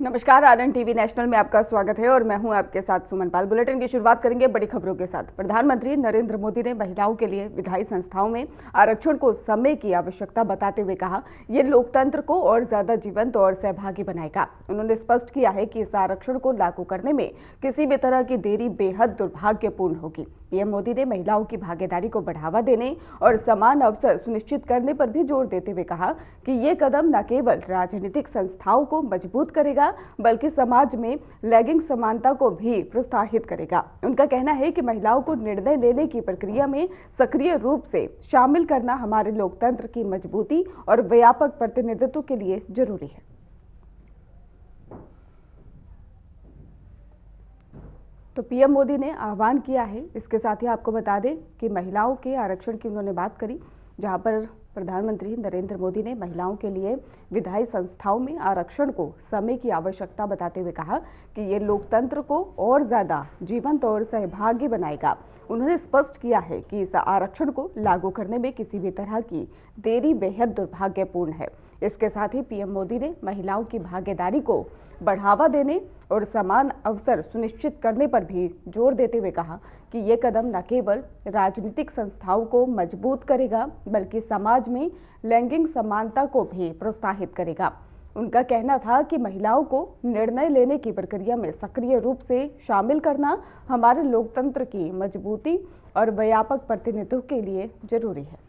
नमस्कार, आनंद TV national में आपका स्वागत है और मैं हूं आपके साथ सुमन पाल। बुलेटिन की शुरुआत करेंगे बड़ी खबरों के साथ। प्रधानमंत्री नरेंद्र मोदी ने महिलाओं के लिए विधायी संस्थाओं में आरक्षण को समय की आवश्यकता बताते हुए कहा, ये लोकतंत्र को और ज्यादा जीवंत और सहभागी बनाएगा। उन्होंने स्पष्ट किया है कि इस आरक्षण को लागू करने में किसी भी तरह की देरी बेहद दुर्भाग्यपूर्ण होगी। पीएम मोदी ने महिलाओं की भागीदारी को बढ़ावा देने और समान अवसर सुनिश्चित करने पर भी जोर देते हुए कहा कि ये कदम न केवल राजनीतिक संस्थाओं को मजबूत करेगा बल्कि समाज में लैंगिक समानता को भी प्रोत्साहित करेगा। उनका कहना है कि महिलाओं को निर्णय लेने की प्रक्रिया में सक्रिय रूप से शामिल करना हमारे लोकतंत्र की मजबूती और व्यापक प्रतिनिधित्व के लिए जरूरी है। तो पीएम मोदी ने आह्वान किया है। इसके साथ ही आपको बता दें कि महिलाओं के आरक्षण की उन्होंने बात करी, जहां पर प्रधानमंत्री नरेंद्र मोदी ने महिलाओं के लिए विधायी संस्थाओं में आरक्षण को समय की आवश्यकता बताते हुए कहा कि ये लोकतंत्र को और ज्यादा जीवंत और सहभागी बनाएगा। उन्होंने स्पष्ट किया है कि इस आरक्षण को लागू करने में किसी भी तरह की देरी बेहद दुर्भाग्यपूर्ण है। इसके साथ ही पीएम मोदी ने महिलाओं की भागीदारी को बढ़ावा देने और समान अवसर सुनिश्चित करने पर भी जोर देते हुए कहा कि ये कदम न केवल राजनीतिक संस्थाओं को मजबूत करेगा बल्कि समाज में लैंगिक समानता को भी प्रोत्साहित करेगा। उनका कहना था कि महिलाओं को निर्णय लेने की प्रक्रिया में सक्रिय रूप से शामिल करना हमारे लोकतंत्र की मजबूती और व्यापक प्रतिनिधित्व के लिए जरूरी है।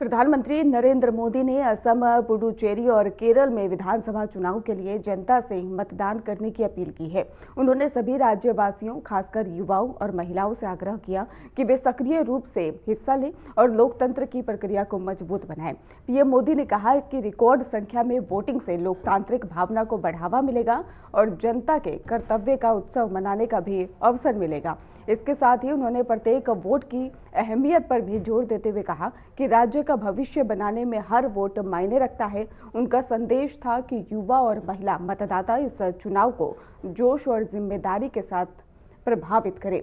प्रधानमंत्री नरेंद्र मोदी ने असम, पुडुचेरी और केरल में विधानसभा चुनाव के लिए जनता से मतदान करने की अपील की है। उन्होंने सभी राज्यवासियों, खासकर युवाओं और महिलाओं से आग्रह किया कि वे सक्रिय रूप से हिस्सा लें और लोकतंत्र की प्रक्रिया को मजबूत बनाएं। पीएम मोदी ने कहा कि रिकॉर्ड संख्या में वोटिंग से लोकतांत्रिक भावना को बढ़ावा मिलेगा और जनता के कर्तव्य का उत्सव मनाने का भी अवसर मिलेगा। इसके साथ ही उन्होंने प्रत्येक वोट की अहमियत पर भी जोर देते हुए कहा कि राज्य का भविष्य बनाने में हर वोट मायने रखता है। उनका संदेश था कि युवा और महिला मतदाता इस चुनाव को जोश और जिम्मेदारी के साथ प्रभावित करें।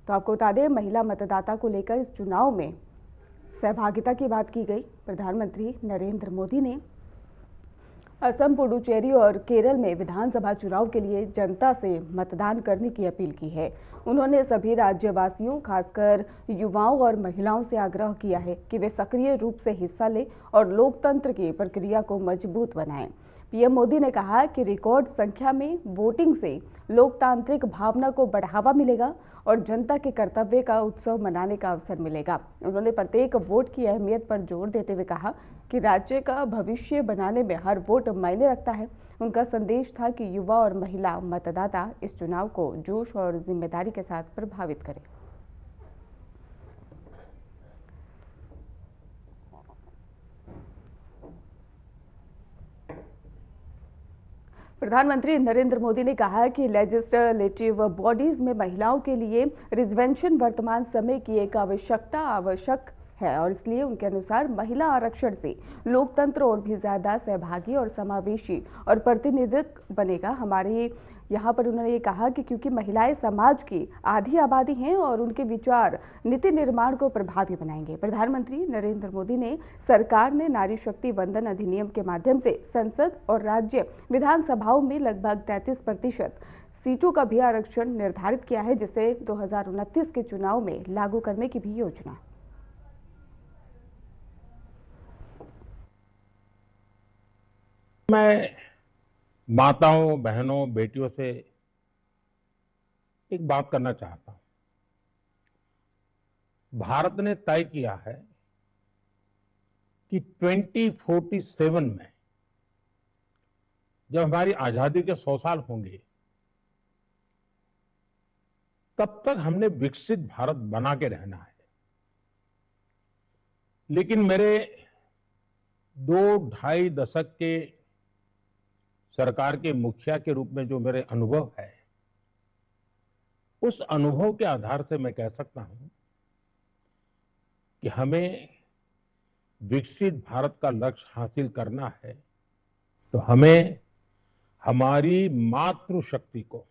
तो आपको बता दें, महिला मतदाता को लेकर इस चुनाव में सहभागिता की बात की गई। प्रधानमंत्री नरेंद्र मोदी ने असम, पुडुचेरी और केरल में विधानसभा चुनाव के लिए जनता से मतदान करने की अपील की है। उन्होंने सभी राज्यवासियों, खासकर युवाओं और महिलाओं से आग्रह किया है कि वे सक्रिय रूप से हिस्सा लें और लोकतंत्र की प्रक्रिया को मजबूत बनाएं। पीएम मोदी ने कहा कि रिकॉर्ड संख्या में वोटिंग से लोकतांत्रिक भावना को बढ़ावा मिलेगा और जनता के कर्तव्य का उत्सव मनाने का अवसर मिलेगा। उन्होंने प्रत्येक वोट की अहमियत पर जोर देते हुए कहा कि राज्य का भविष्य बनाने में हर वोट मायने रखता है। उनका संदेश था कि युवा और महिला मतदाता इस चुनाव को जोश और जिम्मेदारी के साथ प्रभावित करें। प्रधानमंत्री नरेंद्र मोदी ने कहा कि लेजिस्लेटिव बॉडीज में महिलाओं के लिए रिजर्वेशन वर्तमान समय की एक आवश्यक है और इसलिए उनके अनुसार महिला आरक्षण से लोकतंत्र और भी ज्यादा सहभागी और समावेशी और प्रतिनिधित्व बनेगा। हमारे यहाँ पर उन्होंने ये कहा कि क्योंकि महिलाएं समाज की आधी आबादी हैं और उनके विचार नीति निर्माण को प्रभावी बनाएंगे। प्रधानमंत्री नरेंद्र मोदी ने सरकार ने नारी शक्ति वंदन अधिनियम के माध्यम से संसद और राज्य विधानसभाओं में लगभग 33% सीटों का भी आरक्षण निर्धारित किया है, जिसे 2029 के चुनाव में लागू करने की भी योजना है। मैं माताओं, बहनों, बेटियों से एक बात करना चाहता हूं। भारत ने तय किया है कि 2047 में जब हमारी आजादी के 100 साल होंगे, तब तक हमने विकसित भारत बना के रहना है। लेकिन मेरे 2-2.5 दशक के सरकार के मुखिया के रूप में जो मेरे अनुभव है, उस अनुभव के आधार से मैं कह सकता हूं कि हमें विकसित भारत का लक्ष्य हासिल करना है तो हमें हमारी मातृशक्ति को,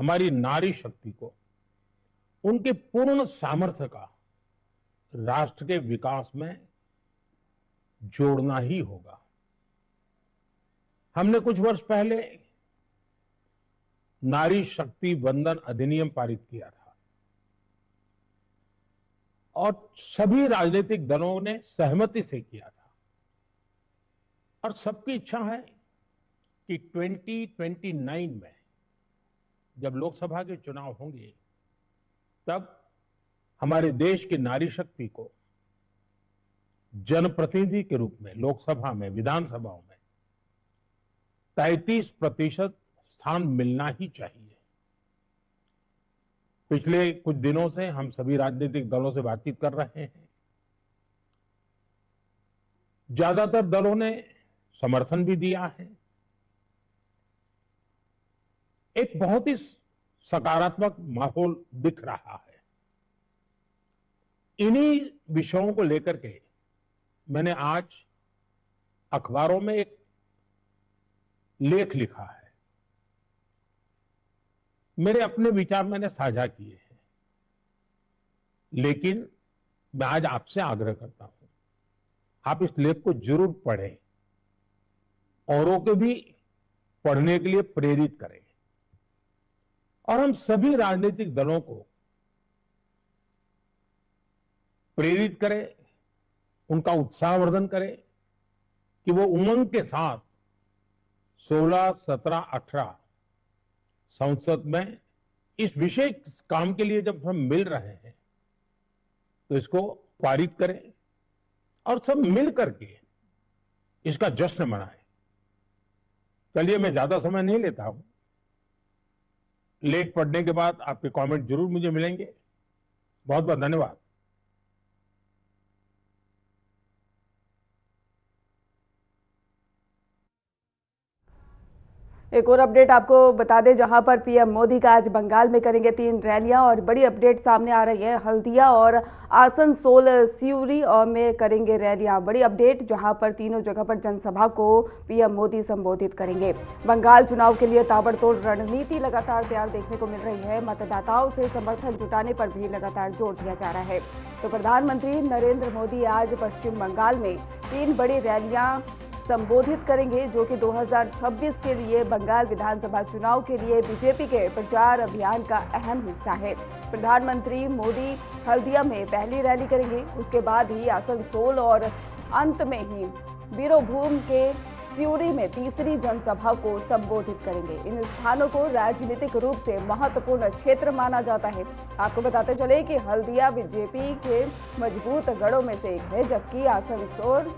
हमारी नारी शक्ति को, उनके पूर्ण सामर्थ्य का राष्ट्र के विकास में जोड़ना ही होगा। हमने कुछ वर्ष पहले नारी शक्ति वंदन अधिनियम पारित किया था और सभी राजनीतिक दलों ने सहमति से किया था और सबकी इच्छा है कि 2029 में जब लोकसभा के चुनाव होंगे तब हमारे देश की नारी शक्ति को जनप्रतिनिधि के रूप में लोकसभा में, विधानसभाओं में 33% स्थान मिलना ही चाहिए। पिछले कुछ दिनों से हम सभी राजनीतिक दलों से बातचीत कर रहे हैं। ज्यादातर दलों ने समर्थन भी दिया है। एक बहुत ही सकारात्मक माहौल दिख रहा है। इन्हीं विषयों को लेकर के मैंने आज अखबारों में एक लेख लिखा है। मेरे अपने विचार मैंने साझा किए हैं, लेकिन मैं आज आपसे आग्रह करता हूं, आप इस लेख को जरूर पढ़ें, औरों को भी पढ़ने के लिए प्रेरित करें और हम सभी राजनीतिक दलों को प्रेरित करें, उनका उत्साहवर्धन करें कि वो उमंग के साथ 16, 17, 18 संसद में इस विशेष काम के लिए जब हम मिल रहे हैं तो इसको पारित करें और सब मिल करके इसका जश्न मनाएं। चलिए, मैं ज्यादा समय नहीं लेता हूं। लेख पढ़ने के बाद आपके कमेंट जरूर मुझे मिलेंगे। बहुत बहुत धन्यवाद। एक और अपडेट आपको बता दें, जहां पर पीएम मोदी का आज बंगाल में करेंगे 3 रैलियां और बड़ी अपडेट सामने आ रही है। हल्दिया और आसनसोल, सिउरी में करेंगे रैलियां। बड़ी अपडेट, जहां पर तीनों जगह पर जनसभा को पीएम मोदी संबोधित करेंगे। बंगाल चुनाव के लिए ताबड़तोड़ रणनीति लगातार तैयार देखने को मिल रही है। मतदाताओं से समर्थन जुटाने पर भी लगातार जोर दिया जा रहा है। तो प्रधानमंत्री नरेंद्र मोदी आज पश्चिम बंगाल में 3 बड़ी रैलियां संबोधित करेंगे, जो कि 2026 के लिए बंगाल विधानसभा चुनाव के लिए बीजेपी के प्रचार अभियान का अहम हिस्सा है। प्रधानमंत्री मोदी हल्दिया में पहली रैली करेंगे, उसके बाद ही आसनसोल और अंत में ही बीरभूम के सिउरी में तीसरी जनसभा को संबोधित करेंगे। इन स्थानों को राजनीतिक रूप से महत्वपूर्ण क्षेत्र माना जाता है। आपको बताते चले कि हल्दिया बीजेपी के मजबूत गढ़ों में से एक है, जबकि आसनसोल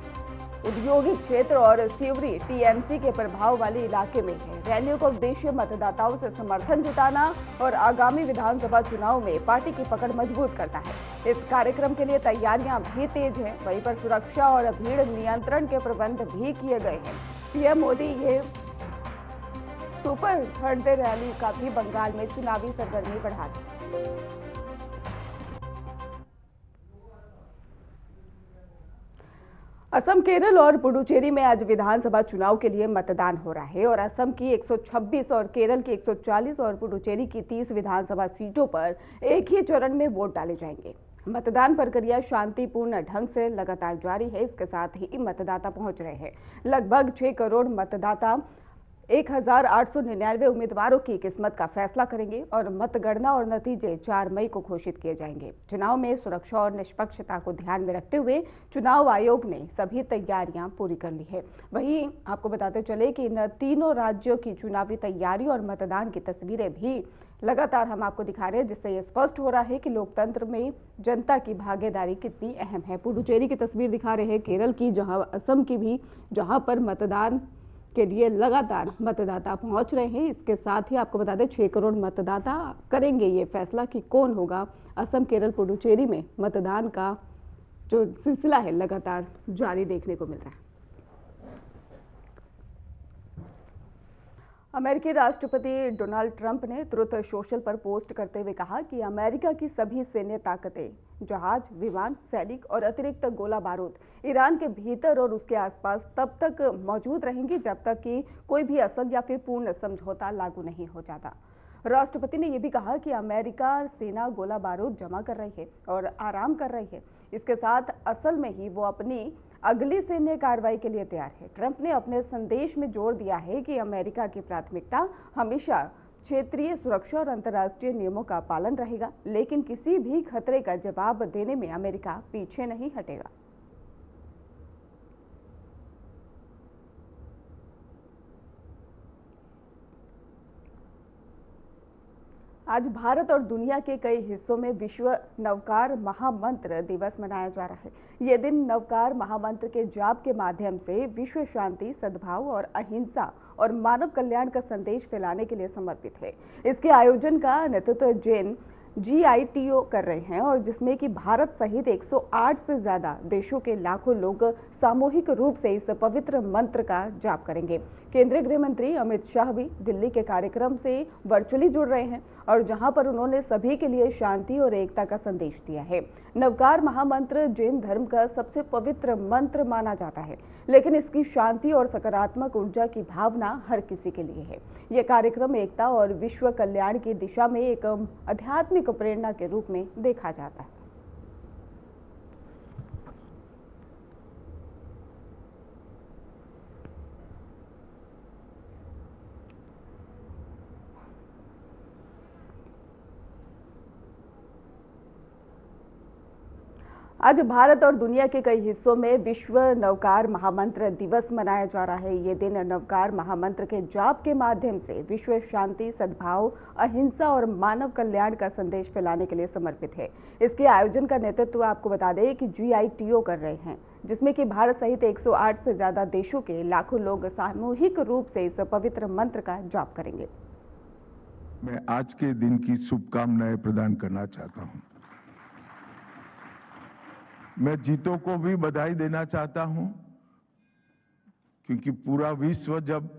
औद्योगिक क्षेत्र और सिउरी टीएमसी के प्रभाव वाले इलाके में है। रैलियों का उद्देश्य मतदाताओं से समर्थन जुटाना और आगामी विधानसभा चुनाव में पार्टी की पकड़ मजबूत करता है। इस कार्यक्रम के लिए तैयारियां भी तेज हैं, वहीं पर सुरक्षा और भीड़ नियंत्रण के प्रबंध भी किए गए हैं। पीएम मोदी ये सुपर थर्सडे रैली का भी बंगाल में चुनावी सरगर्मी बढ़ा दी। असम, केरल और पुडुचेरी में आज विधानसभा चुनाव के लिए मतदान हो रहा है और असम की 126 और केरल की 140 और पुडुचेरी की 30 विधानसभा सीटों पर एक ही चरण में वोट डाले जाएंगे। मतदान प्रक्रिया शांतिपूर्ण ढंग से लगातार जारी है। इसके साथ ही मतदाता पहुंच रहे हैं। लगभग 6 करोड़ मतदाता 1899 उम्मीदवारों की किस्मत का फैसला करेंगे और मतगणना और नतीजे 4 मई को घोषित किए जाएंगे। चुनाव में सुरक्षा और निष्पक्षता को ध्यान में रखते हुए चुनाव आयोग ने सभी तैयारियां पूरी कर ली है। वहीं आपको बताते चले कि इन तीनों राज्यों की चुनावी तैयारी और मतदान की तस्वीरें भी लगातार हम आपको दिखा रहे हैं, जिससे यह स्पष्ट हो रहा है कि लोकतंत्र में जनता की भागीदारी कितनी अहम है। पुडुचेरी की तस्वीर दिखा रहे हैं, केरल की, जहां असम की भी, जहां पर मतदान के लिए लगातार मतदाता पहुंच रहे हैं। इसके साथ ही आपको बता दें 6 करोड़ मतदाता करेंगे ये फैसला कि कौन होगा। असम, केरल, पुडुचेरी में मतदान का जो सिलसिला है लगातार जारी देखने को मिल रहा है। अमेरिकी राष्ट्रपति डोनाल्ड ट्रंप ने ट्रुथ सोशल पर पोस्ट करते हुए कहा कि अमेरिका की सभी सैन्य ताकतें, जहाज, विमान, सैनिक और अतिरिक्त गोला बारूद ईरान के भीतर और उसके आसपास तब तक मौजूद रहेंगी जब तक कि कोई भी असंग या फिर पूर्ण समझौता लागू नहीं हो जाता। राष्ट्रपति ने यह भी कहा कि अमेरिका सेना गोला बारूद जमा कर रही है और आराम कर रही है। इसके साथ असल में ही वो अपनी अगली सैन्य कार्रवाई के लिए तैयार है। ट्रंप ने अपने संदेश में जोर दिया है कि अमेरिका की प्राथमिकता हमेशा क्षेत्रीय सुरक्षा और अंतर्राष्ट्रीय नियमों का पालन रहेगा, लेकिन किसी भी खतरे का जवाब देने में अमेरिका पीछे नहीं हटेगा। आज भारत और दुनिया के कई हिस्सों में विश्व नवकार महामंत्र दिवस मनाया जा रहा है। ये दिन नवकार महामंत्र के जाप के माध्यम से विश्व शांति, सद्भाव और अहिंसा और मानव कल्याण का संदेश फैलाने के लिए समर्पित है। इसके आयोजन का नेतृत्व जैन GITO कर रहे हैं और जिसमें कि भारत सहित 108 से ज्यादा देशों के लाखों लोग सामूहिक रूप से इस पवित्र मंत्र का जाप करेंगे। केंद्रीय गृह मंत्री अमित शाह भी दिल्ली के कार्यक्रम से वर्चुअली जुड़ रहे हैं और जहां पर उन्होंने सभी के लिए शांति और एकता का संदेश दिया है। नवकार महामंत्र जैन धर्म का सबसे पवित्र मंत्र माना जाता है, लेकिन इसकी शांति और सकारात्मक ऊर्जा की भावना हर किसी के लिए है। यह कार्यक्रम एकता और विश्व कल्याण की दिशा में एक आध्यात्मिक प्रेरणा के रूप में देखा जाता है। आज भारत और दुनिया के कई हिस्सों में विश्व नवकार महामंत्र दिवस मनाया जा रहा है। ये दिन नवकार महामंत्र के जाप के माध्यम से विश्व शांति, सद्भाव, अहिंसा और मानव कल्याण का संदेश फैलाने के लिए समर्पित है। इसके आयोजन का नेतृत्व आपको बता दें कि GITO कर रहे हैं, जिसमें कि भारत सहित 108 से ज्यादा देशों के लाखों लोग सामूहिक रूप से इस पवित्र मंत्र का जाप करेंगे। मैं आज के दिन की शुभकामनाएं प्रदान करना चाहता हूं। मैं जीतो को भी बधाई देना चाहता हूं, क्योंकि पूरा विश्व जब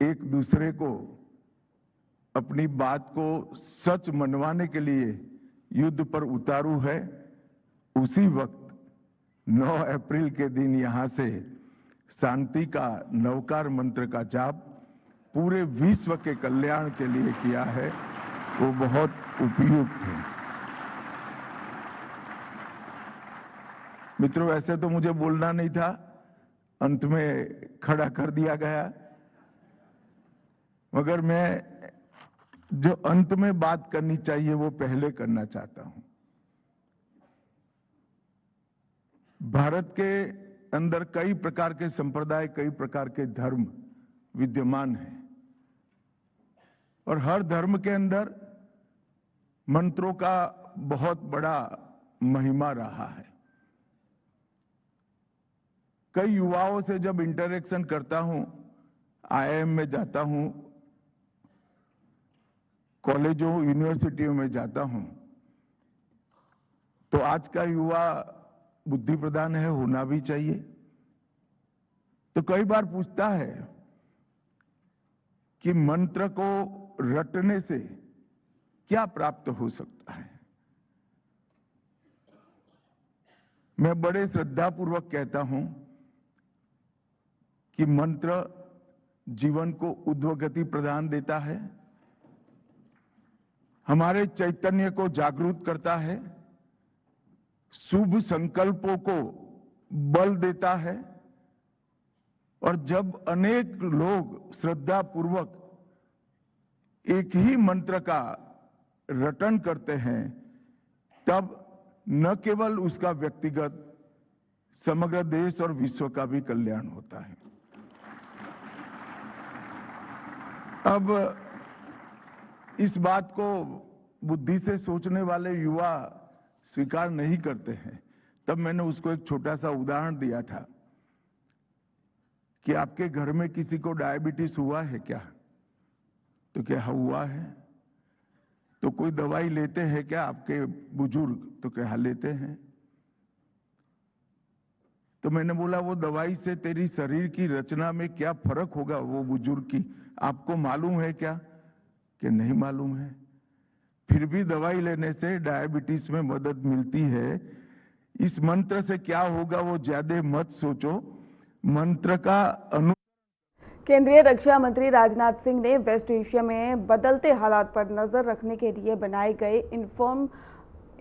एक दूसरे को अपनी बात को सच मनवाने के लिए युद्ध पर उतारू है, उसी वक्त 9 अप्रैल के दिन यहां से शांति का नवकार मंत्र का जाप पूरे विश्व के कल्याण के लिए किया है, वो बहुत उपयुक्त है। मित्रों, ऐसे तो मुझे बोलना नहीं था, अंत में खड़ा कर दिया गया, मगर मैं जो अंत में बात करनी चाहिए वो पहले करना चाहता हूं। भारत के अंदर कई प्रकार के संप्रदाय, कई प्रकार के धर्म विद्यमान हैं और हर धर्म के अंदर मंत्रों का बहुत बड़ा महिमा रहा है। कई युवाओं से जब इंटरेक्शन करता हूं, IIM में जाता हूं, कॉलेजों, यूनिवर्सिटियों में जाता हूं, तो आज का युवा बुद्धि प्रधान है, होना भी चाहिए। तो कई बार पूछता है कि मंत्र को रटने से क्या प्राप्त हो सकता है। मैं बड़े श्रद्धापूर्वक कहता हूं कि मंत्र जीवन को ऊर्ध्वगति प्रदान देता है, हमारे चैतन्य को जागरूक करता है, शुभ संकल्पों को बल देता है और जब अनेक लोग श्रद्धा पूर्वक एक ही मंत्र का रटन करते हैं, तब न केवल उसका व्यक्तिगत, समग्र देश और विश्व का भी कल्याण होता है। अब इस बात को बुद्धि से सोचने वाले युवा स्वीकार नहीं करते हैं, तब मैंने उसको एक छोटा सा उदाहरण दिया था कि आपके घर में किसी को डायबिटीज हुआ है क्या? तो क्या हुआ है? तो कोई दवाई लेते हैं क्या आपके बुजुर्ग? तो क्या लेते हैं? तो मैंने बोला वो दवाई से तेरी शरीर की रचना में क्या फर्क होगा वो बुजुर्ग की, आपको मालूम है क्या? कि नहीं मालूम है। फिर भी दवाई लेने से डायबिटीज में मदद मिलती है। इस मंत्र से क्या होगा वो ज्यादा मत सोचो, मंत्र का केंद्रीय रक्षा मंत्री राजनाथ सिंह ने वेस्ट एशिया में बदलते हालात पर नजर रखने के लिए बनाए गए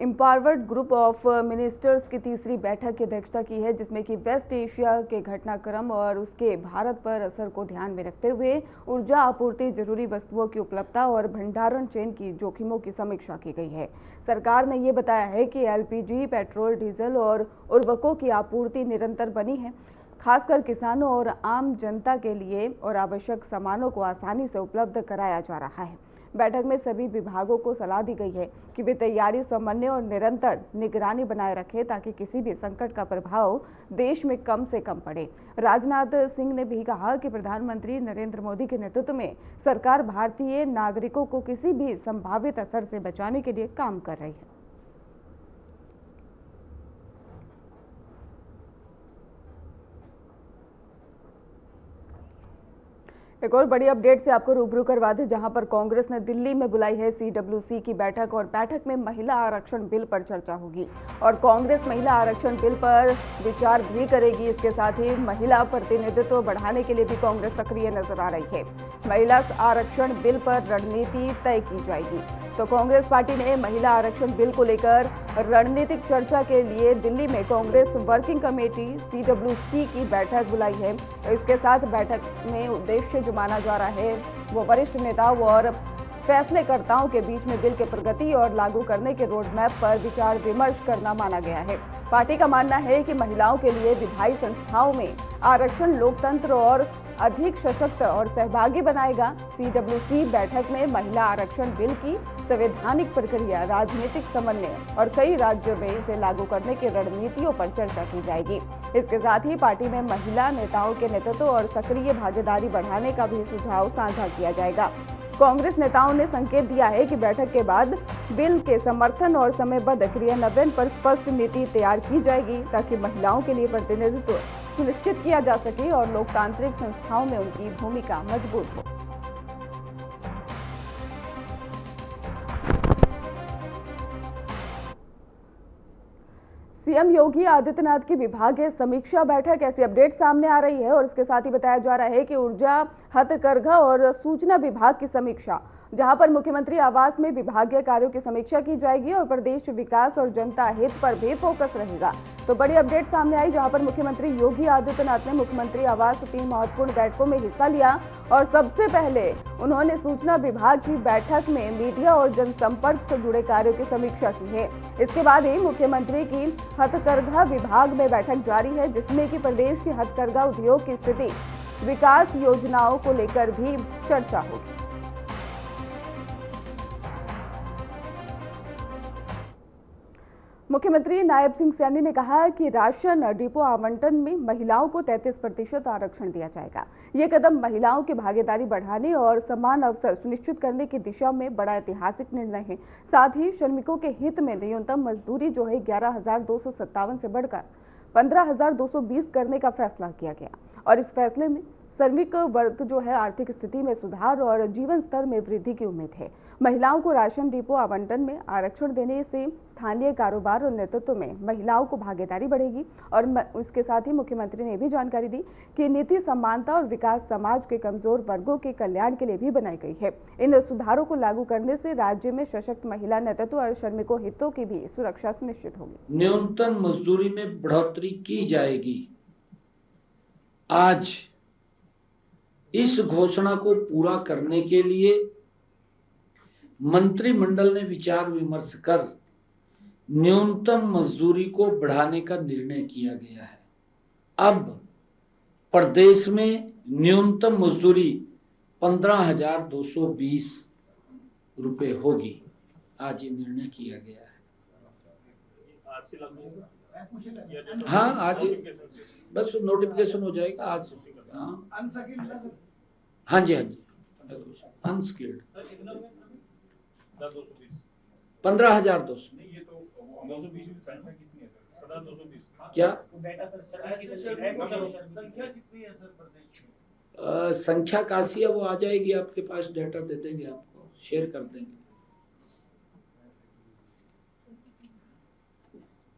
एम्पावर्ड ग्रुप ऑफ मिनिस्टर्स की तीसरी बैठक की अध्यक्षता की है, जिसमें कि वेस्ट एशिया के घटनाक्रम और उसके भारत पर असर को ध्यान में रखते हुए ऊर्जा आपूर्ति, जरूरी वस्तुओं की उपलब्धता और भंडारण चेन की जोखिमों की समीक्षा की गई है। सरकार ने ये बताया है कि एलपीजी, पेट्रोल, डीजल और उर्वरकों की आपूर्ति निरंतर बनी है, खासकर किसानों और आम जनता के लिए, और आवश्यक सामानों को आसानी से उपलब्ध कराया जा रहा है। बैठक में सभी विभागों को सलाह दी गई है कि वे तैयारी, समन्वय और निरंतर निगरानी बनाए रखें ताकि किसी भी संकट का प्रभाव देश में कम से कम पड़े। राजनाथ सिंह ने भी कहा कि प्रधानमंत्री नरेंद्र मोदी के नेतृत्व में सरकार भारतीय नागरिकों को किसी भी संभावित असर से बचाने के लिए काम कर रही है। एक और बड़ी अपडेट से आपको रूबरू करवा दें, जहां पर कांग्रेस ने दिल्ली में बुलाई है CWC की बैठक और बैठक में महिला आरक्षण बिल पर चर्चा होगी और कांग्रेस महिला आरक्षण बिल पर विचार भी करेगी। इसके साथ ही महिला प्रतिनिधित्व बढ़ाने के लिए भी कांग्रेस सक्रिय नजर आ रही है। महिला आरक्षण बिल पर रणनीति तय की जाएगी। तो कांग्रेस पार्टी ने महिला आरक्षण बिल को लेकर रणनीतिक चर्चा के लिए दिल्ली में कांग्रेस वर्किंग कमेटी CWC की बैठक बुलाई है। इसके साथ बैठक में उद्देश्य जो माना जा रहा है वो वरिष्ठ नेताओं और फैसलेकर्ताओं के बीच में बिल के प्रगति और लागू करने के रोड मैप पर विचार विमर्श करना माना गया है। पार्टी का मानना है कि महिलाओं के लिए विधायी संस्थाओं में आरक्षण लोकतंत्र और अधिक सशक्त और सहभागी बनाएगा। CWC बैठक में महिला आरक्षण बिल की संवैधानिक प्रक्रिया, राजनीतिक समन्वय और कई राज्यों में इसे लागू करने की रणनीतियों पर चर्चा की जाएगी। इसके साथ ही पार्टी में महिला नेताओं के नेतृत्व और सक्रिय भागीदारी बढ़ाने का भी सुझाव साझा किया जाएगा। कांग्रेस नेताओं ने संकेत दिया है कि बैठक के बाद बिल के समर्थन और समयबद्ध क्रियान्वयन पर स्पष्ट नीति तैयार की जाएगी ताकि महिलाओं के लिए प्रतिनिधित्व सुनिश्चित किया जा सके और लोकतांत्रिक संस्थाओं में उनकी भूमिका मजबूत हो। सीएम योगी आदित्यनाथ की विभागीय समीक्षा बैठक, ऐसी अपडेट सामने आ रही है और इसके साथ ही बताया जा रहा है कि ऊर्जा, हथकरघा और सूचना विभाग की समीक्षा, जहां पर मुख्यमंत्री आवास में विभागीय कार्यों की समीक्षा की जाएगी और प्रदेश विकास और जनता हित पर भी फोकस रहेगा। तो बड़ी अपडेट सामने आई, जहां पर मुख्यमंत्री योगी आदित्यनाथ ने मुख्यमंत्री आवास 3 महत्वपूर्ण बैठकों में हिस्सा लिया और सबसे पहले उन्होंने सूचना विभाग की बैठक में मीडिया और जनसंपर्क से जुड़े कार्यों की समीक्षा की है। इसके बाद ही मुख्यमंत्री की हथकरघा विभाग में बैठक जारी है, जिसमें कि प्रदेश की हथकरघा उद्योग की स्थिति, विकास योजनाओं को लेकर भी चर्चा होगी। मुख्यमंत्री नायब सिंह सैनी ने कहा कि राशन डिपो आवंटन में महिलाओं को 33% आरक्षण दिया जाएगा। ये कदम महिलाओं की भागीदारी बढ़ाने और समान अवसर सुनिश्चित करने की दिशा में बड़ा ऐतिहासिक निर्णय है। साथ ही श्रमिकों के हित में न्यूनतम मजदूरी जो है 11,257 से बढ़कर 15,220 करने का फैसला किया गया और इस फैसले में श्रमिक वर्ग जो है आर्थिक स्थिति में सुधार और जीवन स्तर में वृद्धि की उम्मीद है। महिलाओं को राशन डिपो आवंटन में आरक्षण देने से स्थानीय कारोबार और नेतृत्व में महिलाओं को भागीदारी बढ़ेगी और उसके साथ ही मुख्यमंत्री ने भी जानकारी दी कि नीति समानता और विकास समाज के कमजोर वर्गों के कल्याण के लिए भी बनाई गई है। इन सुधारों को लागू करने से राज्य में सशक्त महिला नेतृत्व और श्रमिकों हितों की भी सुरक्षा सुनिश्चित होगी। न्यूनतम मजदूरी में बढ़ोतरी की जाएगी। आज इस घोषणा को पूरा करने के लिए मंत्रिमंडल ने विचार विमर्श कर न्यूनतम मजदूरी को बढ़ाने का निर्णय किया गया है। अब प्रदेश में न्यूनतम मजदूरी 15,220 रुपए होगी। आज ये निर्णय किया गया है। हाँ, आज बस नोटिफिकेशन हो जाएगा आज। हाँ जी, अनस्किल्ड 15,200 क्या संख्या काशी है, वो आ जाएगी आपके पास, डाटा दे देंगे आपको, शेयर कर देंगे।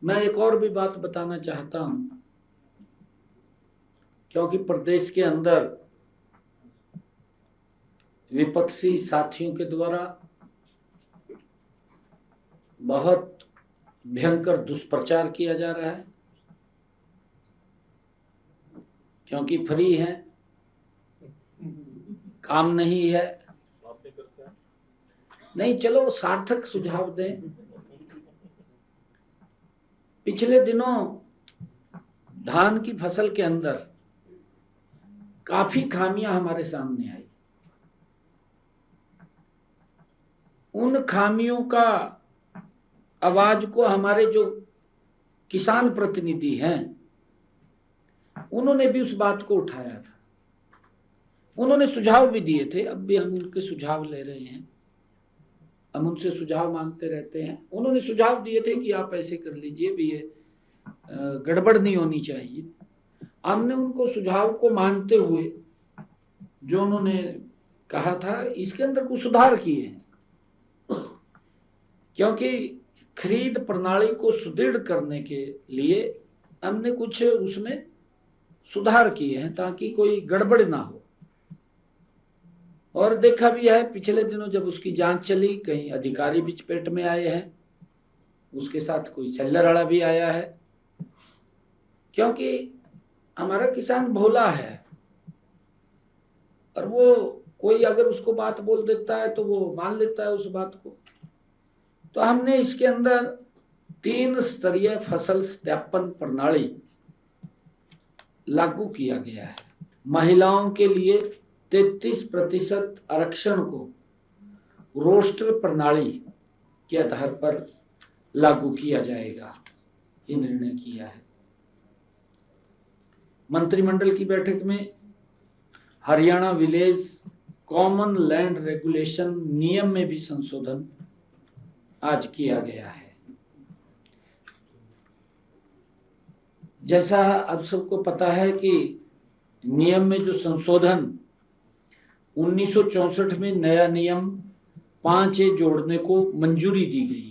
मैं एक और भी बात बताना चाहता हूं, क्योंकि प्रदेश के अंदर विपक्षी साथियों के द्वारा बहुत भयंकर दुष्प्रचार किया जा रहा है, क्योंकि फ्री है, काम नहीं है। नहीं, चलो सार्थक सुझाव दें। पिछले दिनों धान की फसल के अंदर काफी खामियां हमारे सामने आई। उन खामियों का आवाज को हमारे जो किसान प्रतिनिधि हैं, उन्होंने भी उस बात को उठाया था। उन्होंने सुझाव भी दिए थे। अब भी हम उनके सुझाव ले रहे हैं, हम उनसे सुझाव मांगते रहते हैं। उन्होंने सुझाव दिए थे कि आप ऐसे कर लीजिए भी, ये गड़बड़ नहीं होनी चाहिए। हमने उनको सुझाव को मानते हुए जो उन्होंने कहा था, इसके अंदर कुछ सुधार किए हैं, क्योंकि खरीद प्रणाली को सुदृढ़ करने के लिए हमने कुछ उसमें सुधार किए हैं ताकि कोई गड़बड़ ना हो। और देखा भी है पिछले दिनों जब उसकी जांच चली, कई अधिकारी भी चपेट में आए हैं, उसके साथ कोई चिल्लरड़ा भी आया है, क्योंकि हमारा किसान भोला है और वो कोई अगर उसको बात बोल देता है तो वो मान लेता है उस बात को। तो हमने इसके अंदर 3 स्तरीय फसल सत्यापन प्रणाली लागू किया गया है। महिलाओं के लिए 33% आरक्षण को रोस्टर प्रणाली के आधार पर लागू किया जाएगा, ये निर्णय किया है। मंत्रिमंडल की बैठक में Haryana village common land regulation नियम में भी संशोधन आज किया गया है। जैसा अब सबको पता है कि नियम में जो संशोधन 1964 में नया नियम 5A जोड़ने को मंजूरी दी गई है।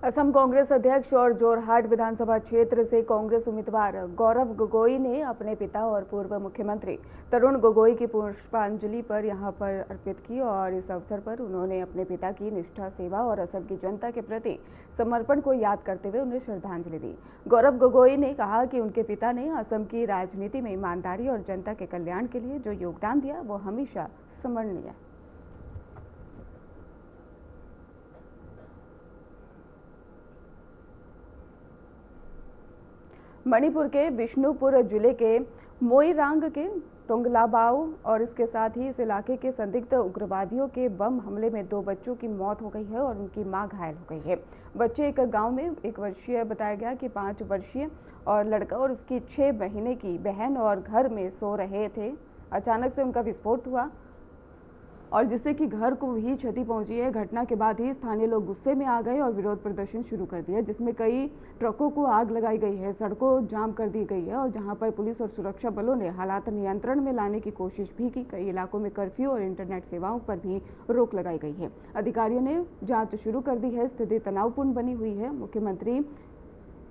असम कांग्रेस अध्यक्ष और जोरहाट विधानसभा क्षेत्र से कांग्रेस उम्मीदवार गौरव गोगोई ने अपने पिता और पूर्व मुख्यमंत्री तरुण गोगोई की पुष्पांजलि पर यहां पर अर्पित की और इस अवसर पर उन्होंने अपने पिता की निष्ठा, सेवा और असम की जनता के प्रति समर्पण को याद करते हुए उन्हें श्रद्धांजलि दी। गौरव गोगोई ने कहा कि उनके पिता ने असम की राजनीति में ईमानदारी और जनता के कल्याण के लिए जो योगदान दिया वो हमेशा स्मरणीय है। मणिपुर के बिष्णुपुर जिले के मोईरांग के टोंगलाबाऊ और इसके साथ ही इस इलाके के संदिग्ध उग्रवादियों के बम हमले में 2 बच्चों की मौत हो गई है और उनकी मां घायल हो गई है। बच्चे एक गांव में 1 वर्षीय बताया गया कि 5 वर्षीय और लड़का और उसकी 6 महीने की बहन और घर में सो रहे थे। अचानक से उनका विस्फोट हुआ और जिससे कि घर को भी क्षति पहुंची है। घटना के बाद ही स्थानीय लोग गुस्से में आ गए और विरोध प्रदर्शन शुरू कर दिया, जिसमें कई ट्रकों को आग लगाई गई है, सड़कों जाम कर दी गई है और जहां पर पुलिस और सुरक्षा बलों ने हालात नियंत्रण में लाने की कोशिश भी की। कई इलाकों में कर्फ्यू और इंटरनेट सेवाओं पर भी रोक लगाई गई है। अधिकारियों ने जाँच शुरू कर दी है। स्थिति तनावपूर्ण बनी हुई है। मुख्यमंत्री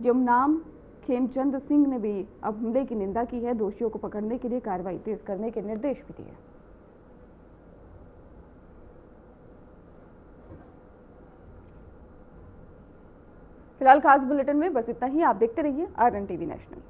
यमुनाम खेमचंद सिंह ने भी अब हमले की निंदा की है। दोषियों को पकड़ने के लिए कार्रवाई तेज करने के निर्देश भी दिए। फिलहाल खास बुलेटिन में बस इतना ही। आप देखते रहिए RN TV नेशनल।